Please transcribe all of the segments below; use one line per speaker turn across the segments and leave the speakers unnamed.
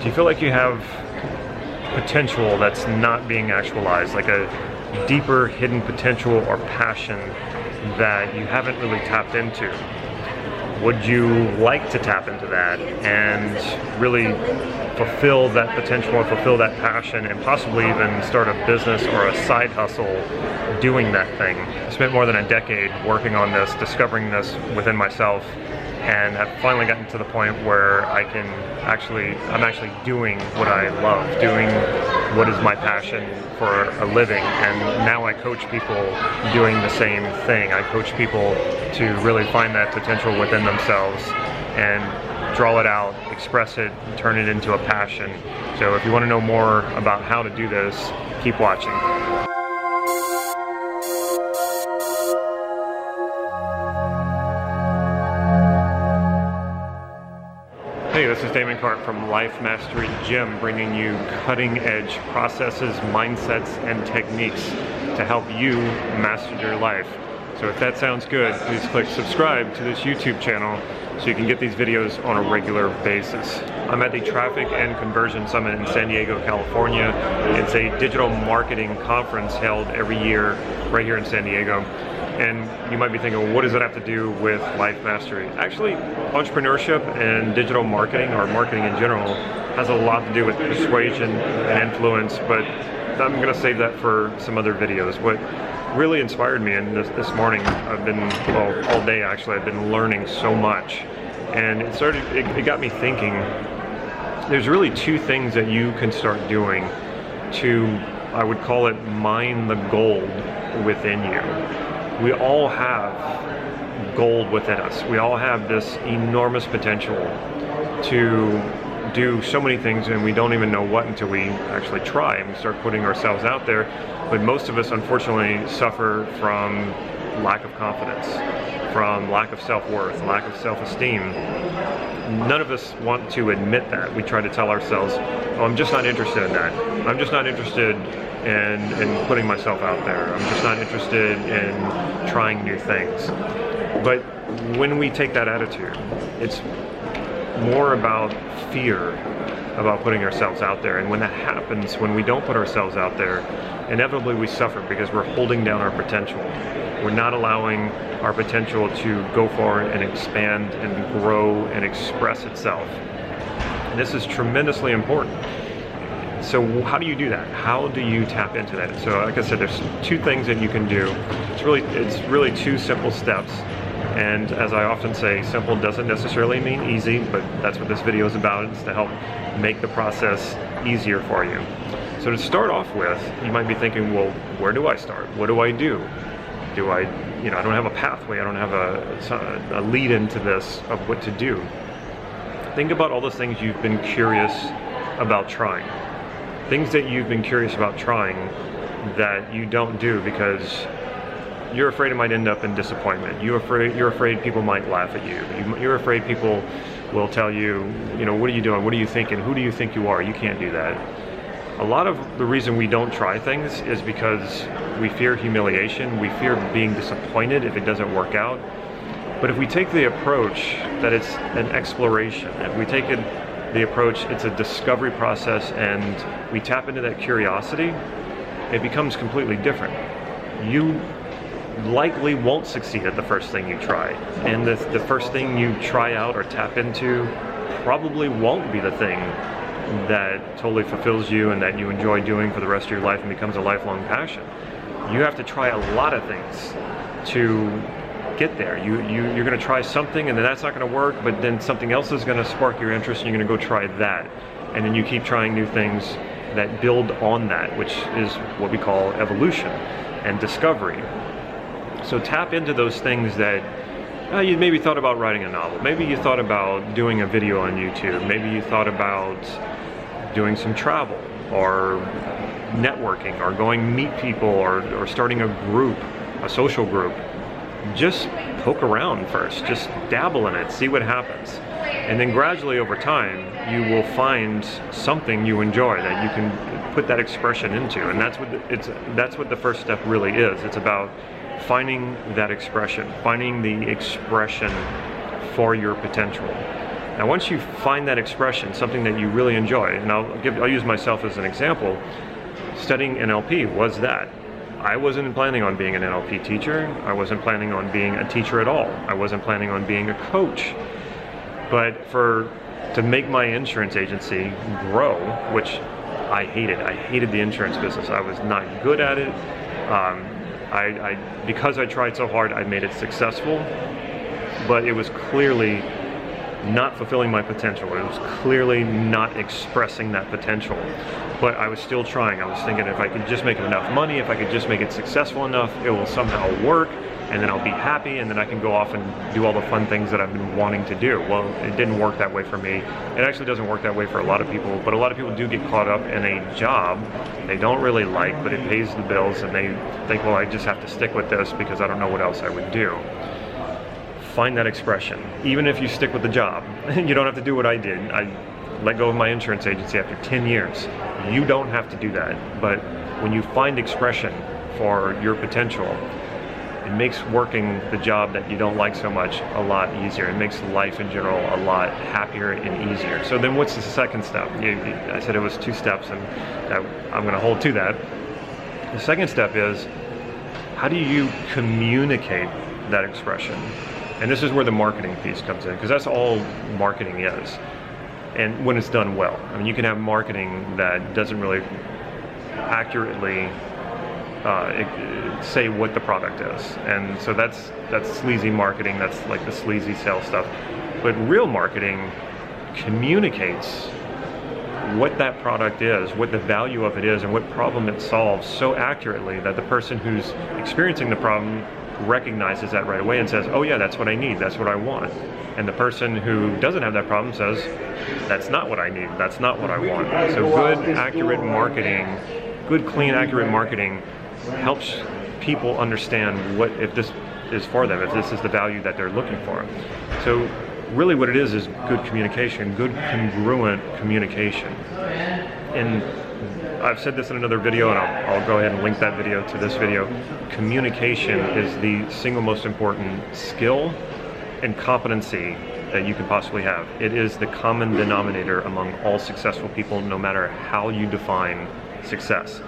Do you feel like you have potential that's not being actualized, like a deeper hidden potential or passion that you haven't really tapped into? Would you like to tap into that and really fulfill that potential or fulfill that passion and possibly even start a business or a side hustle doing that thing? I spent more than a decade working on this, discovering this within myself, and have finally gotten to the point where I'm actually doing what I love, doing what is my passion for a living. And now I coach people doing the same thing. I coach people to really find that potential within themselves and draw it out, express it, and turn it into a passion. So if you want to know more about how to do this, keep watching. Hey, this is Damon Cart from Life Mastery Gym, bringing you cutting-edge processes, mindsets, and techniques to help you master your life. So if that sounds good, please click subscribe to this YouTube channel so you can get these videos on a regular basis. I'm at the Traffic and Conversion Summit in San Diego, California. It's a digital marketing conference held every year right here in San Diego. And you might be thinking, well, what does it have to do with life mastery? Actually, entrepreneurship and digital marketing, or marketing in general, has a lot to do with persuasion and influence, but I'm going to save that for some other videos. What really inspired me, and this morning, all day actually, I've been learning so much. And it got me thinking, there's really two things that you can start doing to, I would call it, mine the gold within you. We all have gold within us. We all have this enormous potential to do so many things, and we don't even know what until we actually try and we start putting ourselves out there. But most of us, unfortunately, suffer from lack of confidence, from lack of self-worth, lack of self-esteem. None of us want to admit that. We try to tell ourselves, oh, I'm just not interested in that. I'm just not interested in putting myself out there. I'm just not interested in trying new things. But when we take that attitude, it's more about fear about putting ourselves out there. And when that happens, when we don't put ourselves out there, inevitably we suffer because we're holding down our potential. We're not allowing our potential to go forward and expand and grow and express itself. And this is tremendously important. So how do you do that? How do you tap into that? So like I said, there's two things that you can do. It's really two simple steps. And as I often say, simple doesn't necessarily mean easy, but that's what this video is about. It's to help make the process easier for you. So to start off with, you might be thinking, well, where do I start? What do I do? I don't have a pathway. I don't have a lead into this of what to do. Think about all the things you've been curious about trying. Things that you've been curious about trying that you don't do because you're afraid it might end up in disappointment. You're afraid people might laugh at you. You're afraid people will tell you, what are you doing? What are you thinking? Who do you think you are? You can't do that. A lot of the reason we don't try things is because we fear humiliation. We fear being disappointed if it doesn't work out. But if we take the approach that it's an exploration, if we take the approach, it's a discovery process, and we tap into that curiosity, it becomes completely different. You likely won't succeed at the first thing you try, and the first thing you try out or tap into probably won't be the thing that totally fulfills you and that you enjoy doing for the rest of your life and becomes a lifelong passion. You have to try a lot of things to get there. You're going to try something, and then that's not going to work, but then something else is going to spark your interest, and you're going to go try that. And then you keep trying new things that build on that, which is what we call evolution and discovery. So tap into those things that you maybe thought about writing a novel. Maybe you thought about doing a video on YouTube. Maybe you thought about doing some travel or networking or going meet people or starting a group, a social group. Just poke around first, just dabble in it, see what happens. And then gradually over time, you will find something you enjoy that you can put that expression into. And that's what the first step really is. It's about finding that expression, finding the expression for your potential. Now once you find that expression, something that you really enjoy, and I'll use myself as an example, studying NLP was that. I wasn't planning on being an NLP teacher. I wasn't planning on being a teacher at all. I wasn't planning on being a coach. But to make my insurance agency grow, which I hated the insurance business. I was not good at it. Because I tried so hard, I made it successful, but it was clearly not fulfilling my potential. It was clearly not expressing that potential, but I was still trying. I was thinking if I could just make enough money, if I could just make it successful enough, it will somehow work, and then I'll be happy, and then I can go off and do all the fun things that I've been wanting to do. Well, it didn't work that way for me. It actually doesn't work that way for a lot of people, but a lot of people do get caught up in a job they don't really like, but it pays the bills, and they think, well, I just have to stick with this because I don't know what else I would do. Find that expression. Even if you stick with the job, you don't have to do what I did. I let go of my insurance agency after 10 years. You don't have to do that, but when you find expression for your potential, it makes working the job that you don't like so much a lot easier. It makes life in general a lot happier and easier. So then what's the second step? I said it was 2 steps, and I'm going to hold to that. The second step is, how do you communicate that expression? And this is where the marketing piece comes in, because that's all marketing is. And when it's done well. I mean, you can have marketing that doesn't really accurately say what the product is. And so that's sleazy marketing, that's like the sleazy sales stuff. But real marketing communicates what that product is, what the value of it is, and what problem it solves so accurately that the person who's experiencing the problem recognizes that right away and says, oh yeah, that's what I need, that's what I want. And the person who doesn't have that problem says, that's not what I need, that's not what I want. So good, accurate marketing, good, clean, accurate marketing helps people understand what, if this is for them, if this is the value that they're looking for. So really what it is good communication, good congruent communication. And I've said this in another video, and I'll go ahead and link that video to this video. Communication is the single most important skill and competency that you can possibly have. It is the common denominator among all successful people, no matter how you define success.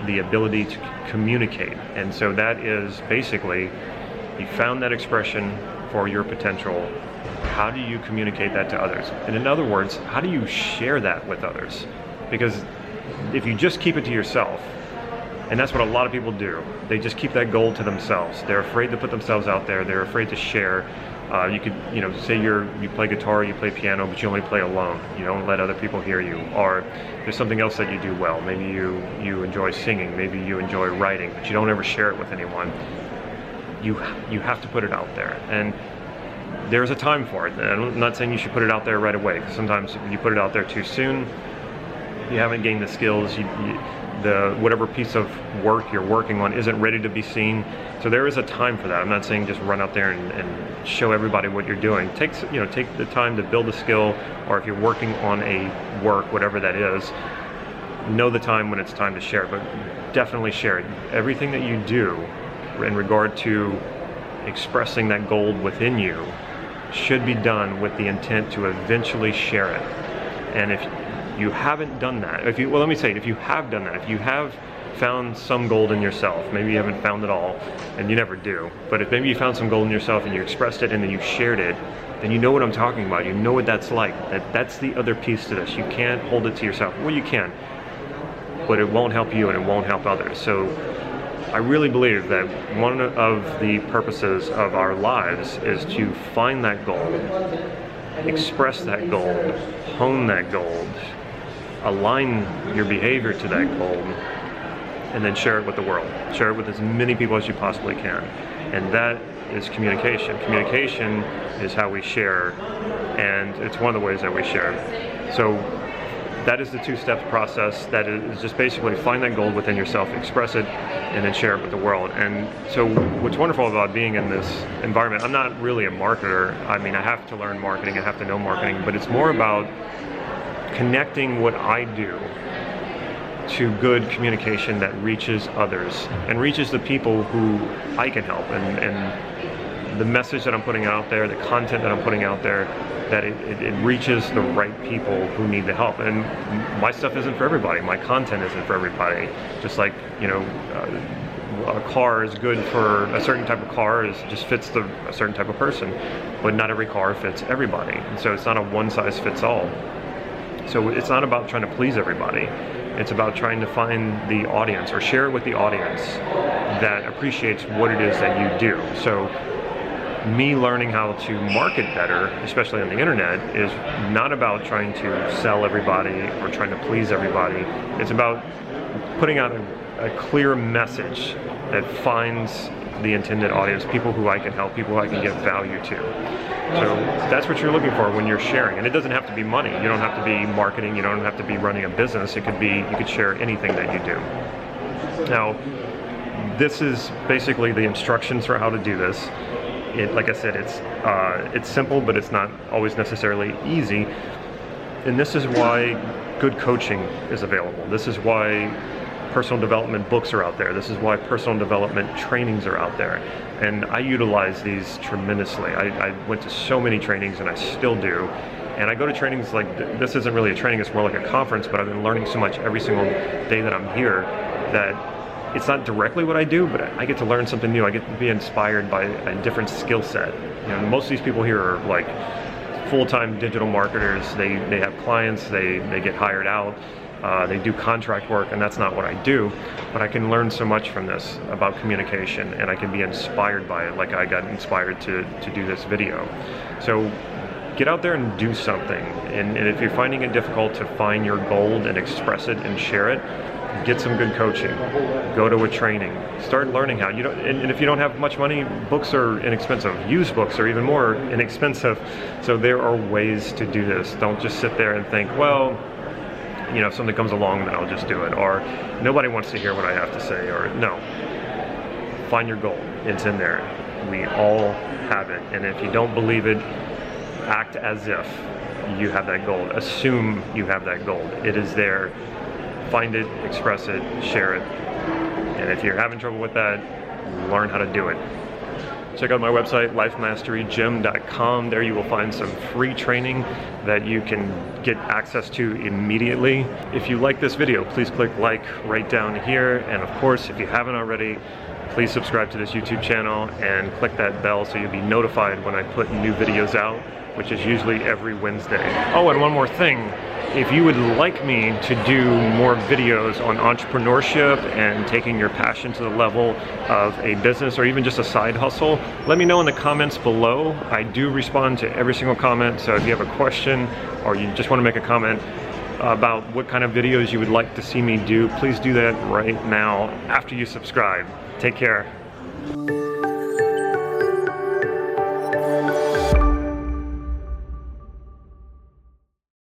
The ability to communicate. And so that is basically, you found that expression for your potential. How do you communicate that to others? And in other words, how do you share that with others? Because if you just keep it to yourself, and that's what a lot of people do, they just keep that goal to themselves. They're afraid to put themselves out there. They're afraid to share. You could, say you play guitar, you play piano, but you only play alone. You don't let other people hear you. Or there's something else that you do well. Maybe you enjoy singing. Maybe you enjoy writing, but you don't ever share it with anyone. You have to put it out there. And there's a time for it. And I'm not saying you should put it out there right away, because sometimes if you put it out there too soon, you haven't gained the skills, whatever piece of work you're working on isn't ready to be seen. So there is a time for that. I'm not saying just run out there and show everybody what you're doing. Take the time to build a skill, or if you're working on a work, whatever that is, know the time when it's time to share it, but definitely share it. Everything that you do in regard to expressing that goal within you should be done with the intent to eventually share it. And if you haven't done that, if you have done that, if you have found some gold in yourself, maybe you haven't found it all, and you never do, but if maybe you found some gold in yourself and you expressed it and then you shared it, then you know what I'm talking about. You know what that's like. That's the other piece to this. You can't hold it to yourself. Well, you can, but it won't help you and it won't help others. So I really believe that one of the purposes of our lives is to find that gold, express that gold, hone that gold, align your behavior to that goal, and then share it with the world. Share it with as many people as you possibly can. And that is communication. Communication is how we share, and it's one of the ways that we share. So that is the 2-step process. That is just basically find that goal within yourself, express it, and then share it with the world. And so what's wonderful about being in this environment, I'm not really a marketer. I mean, I have to learn marketing, I have to know marketing, but it's more about connecting what I do to good communication that reaches others and reaches the people who I can help and the message that I'm putting out there, the content that I'm putting out there, that it reaches the right people who need the help. And my stuff isn't for everybody. My content isn't for everybody. Just like, you know, a car is good for a certain type of car, just fits a certain type of person, but not every car fits everybody. And so it's not a one size fits all. So it's not about trying to please everybody. It's about trying to find the audience, or share it with the audience that appreciates what it is that you do. So me learning how to market better, especially on the internet, is not about trying to sell everybody or trying to please everybody. It's about putting out a clear message that finds the intended audience, people who I can help, people who I can give value to. So that's what you're looking for when you're sharing. And it doesn't have to be money. You don't have to be marketing. You don't have to be running a business. It could be, you could share anything that you do. Now, this is basically the instructions for how to do this. Like I said, it's simple, but it's not always necessarily easy. And this is why good coaching is available. This is why personal development books are out there. This is why personal development trainings are out there. And I utilize these tremendously. I went to so many trainings, and I still do. And I go to trainings like, this isn't really a training, it's more like a conference, but I've been learning so much every single day that I'm here that it's not directly what I do, but I get to learn something new. I get to be inspired by a different skill set. You know, most of these people here are like full-time digital marketers. They have clients, they get hired out. They do contract work, and that's not what I do, but I can learn so much from this about communication, and I can be inspired by it, like I got inspired to do this video. So get out there and do something, and if you're finding it difficult to find your gold and express it and share it, get some good coaching, go to a training, start learning how. And if you don't have much money, books are inexpensive. Used books are even more inexpensive. So there are ways to do this. Don't just sit there and think, well, you know, if something comes along, then I'll just do it, or nobody wants to hear what I have to say, or no. Find your goal. It's in there. We all have it. And if you don't believe it, act as if you have that goal. Assume you have that goal. It is there. Find it, express it, share it. And if you're having trouble with that, learn how to do it. Check out my website, lifemasterygym.com. There you will find some free training that you can get access to immediately. If you like this video, please click like right down here. And of course, if you haven't already, please subscribe to this YouTube channel and click that bell so you'll be notified when I put new videos out, which is usually every Wednesday. Oh, and one more thing. If you would like me to do more videos on entrepreneurship and taking your passion to the level of a business or even just a side hustle, let me know in the comments below. I do respond to every single comment, so if you have a question or you just want to make a comment about what kind of videos you would like to see me do, please do that right now after you subscribe. Take care.